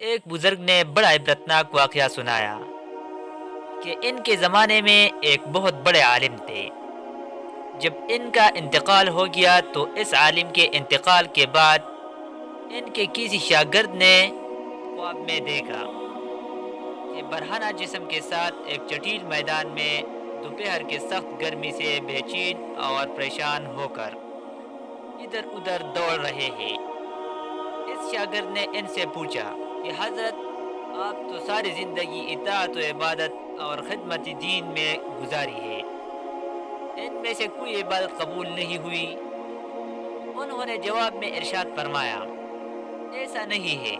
ایک بزرگ نے بڑا عبرتناک واقعہ سنایا کہ ان کے زمانے میں ایک بہت بڑے عالم تھے۔ جب ان کا انتقال ہو گیا تو اس عالم کے انتقال کے بعد ان کے کسی شاگرد نے خواب میں دیکھا کہ برہنہ جسم کے ساتھ ایک چٹیل میدان میں دوپہر کے سخت گرمی سے بے چین اور پریشان ہو کر ادھر ادھر دوڑ رہے ہیں۔ اس شاگرد نے ان سے پوچھا کہ حضرت، آپ تو ساری زندگی اطاعت و عبادت اور خدمت دین میں گزاری ہے، ان میں سے کوئی عبادت قبول نہیں ہوئی؟ انہوں نے جواب میں ارشاد فرمایا، ایسا نہیں ہے،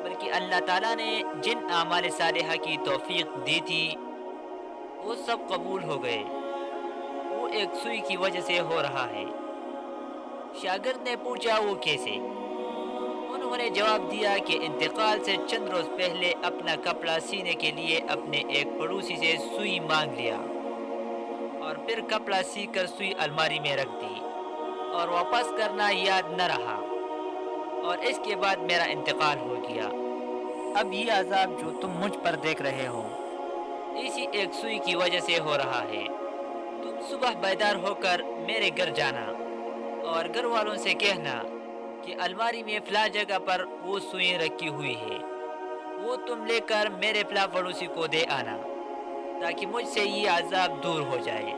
بلکہ اللہ تعالیٰ نے جن اعمال صالحہ کی توفیق دی تھی وہ سب قبول ہو گئے، وہ ایک سوئی کی وجہ سے ہو رہا ہے۔ شاگرد نے پوچھا، وہ کیسے؟ انہوں نے جواب دیا کہ انتقال سے چند روز پہلے اپنا کپڑا سینے کے لیے اپنے ایک پڑوسی سے سوئی مانگ لیا اور پھر کپڑا سی کر سوئی الماری میں رکھ دی اور واپس کرنا یاد نہ رہا، اور اس کے بعد میرا انتقال ہو گیا۔ اب یہ عذاب جو تم مجھ پر دیکھ رہے ہو اسی ایک سوئی کی وجہ سے ہو رہا ہے۔ تم صبح بیدار ہو کر میرے گھر جانا اور گھر والوں سے کہنا کہ الماری میں فلاں جگہ پر وہ سوئی رکھی ہوئی ہے، وہ تم لے کر میرے فلاں پڑوسی کو دے آنا تاکہ مجھ سے یہ عذاب دور ہو جائے۔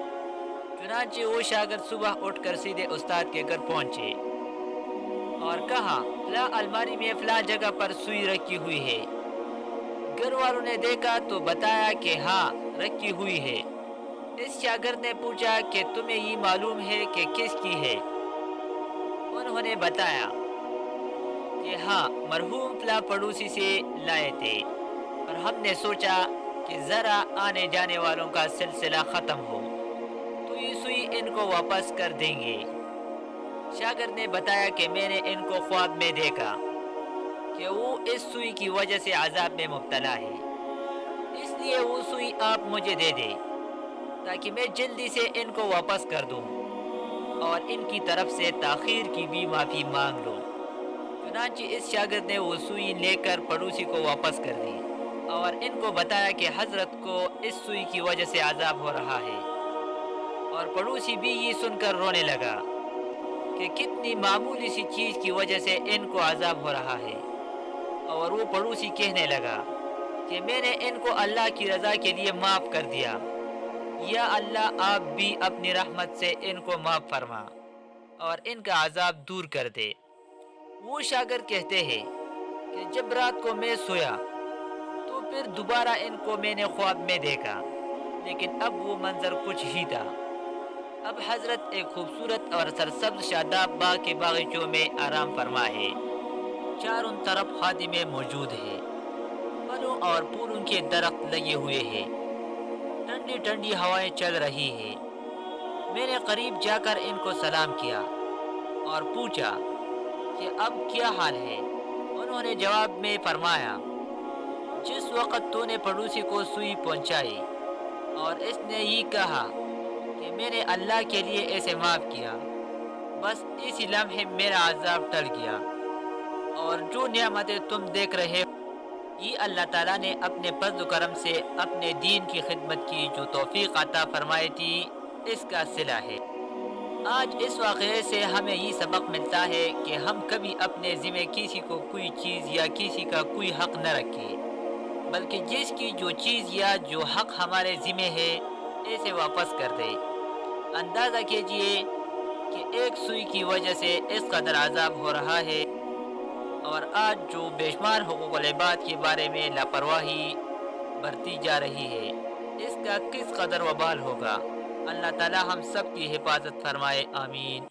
چنانچہ وہ شاگرد صبح اٹھ کر سیدھے استاد کے گھر پہنچے اور کہا، فلاں الماری میں فلاں جگہ پر سوئی رکھی ہوئی ہے۔ گھر والوں نے دیکھا تو بتایا کہ ہاں رکھی ہوئی ہے۔ اس شاگرد نے پوچھا کہ تمہیں یہ معلوم ہے کہ کس کی ہے؟ انہوں نے بتایا کہ ہاں مرحوم فلاں پڑوسی سے لائے تھے، اور ہم نے سوچا کہ ذرا آنے جانے والوں کا سلسلہ ختم ہو تو یہ سوئی ان کو واپس کر دیں گے۔ شاگرد نے بتایا کہ میں نے ان کو خواب میں دیکھا کہ وہ اس سوئی کی وجہ سے عذاب میں مبتلا ہے، اس لیے وہ سوئی آپ مجھے دے دیں تاکہ میں جلدی سے ان کو واپس کر دوں اور ان کی طرف سے تاخیر کی بھی معافی مانگ لوں۔ چنانچہ اس شاگرد نے وہ سوئی لے کر پڑوسی کو واپس کر دی اور ان کو بتایا کہ حضرت کو اس سوئی کی وجہ سے عذاب ہو رہا ہے، اور پڑوسی بھی یہ سن کر رونے لگا کہ کتنی معمولی سی چیز کی وجہ سے ان کو عذاب ہو رہا ہے، اور وہ پڑوسی کہنے لگا کہ میں نے ان کو اللہ کی رضا کے لیے معاف کر دیا، یا اللہ آپ بھی اپنی رحمت سے ان کو معاف فرما اور ان کا عذاب دور کر دے۔ وہ شاگرد کہتے ہیں کہ جب رات کو میں سویا تو پھر دوبارہ ان کو میں نے خواب میں دیکھا، لیکن اب وہ منظر کچھ ہی تھا۔ اب حضرت ایک خوبصورت اور سرسبز شاداب باغ کے باغیچوں میں آرام فرما ہے، چاروں طرف خادمیں موجود ہیں، پھلوں اور پھولوں کے درخت لگے ہوئے ہیں، ٹھنڈی ٹھنڈی ہوائیں چل رہی ہیں۔ میں نے قریب جا کر ان کو سلام کیا اور پوچھا کہ اب کیا حال ہے؟ انہوں نے جواب میں فرمایا، جس وقت تو نے پڑوسی کو سوئی پہنچائی اور اس نے یہ کہا کہ میں نے اللہ کے لیے اسے معاف کیا، بس اسی لمحے میرا عذاب ٹل گیا، اور جو نعمتیں تم دیکھ رہے ہو یہ اللہ تعالیٰ نے اپنے فضل و کرم سے اپنے دین کی خدمت کی جو توفیق عطا فرمائی تھی اس کا صلہ ہے۔ آج اس واقعے سے ہمیں یہ سبق ملتا ہے کہ ہم کبھی اپنے ذمہ کسی کو کوئی چیز یا کسی کا کوئی حق نہ رکھیں، بلکہ جس کی جو چیز یا جو حق ہمارے ذمہ ہے اسے واپس کر دیں۔ اندازہ کیجئے کہ ایک سوئی کی وجہ سے اس قدر عذاب ہو رہا ہے، اور آج جو بے شمار حقوق العباد کے بارے میں لاپرواہی برتی جا رہی ہے اس کا کس قدر وبال ہوگا۔ اللہ تعالی ہم سب کی حفاظت فرمائے، آمین۔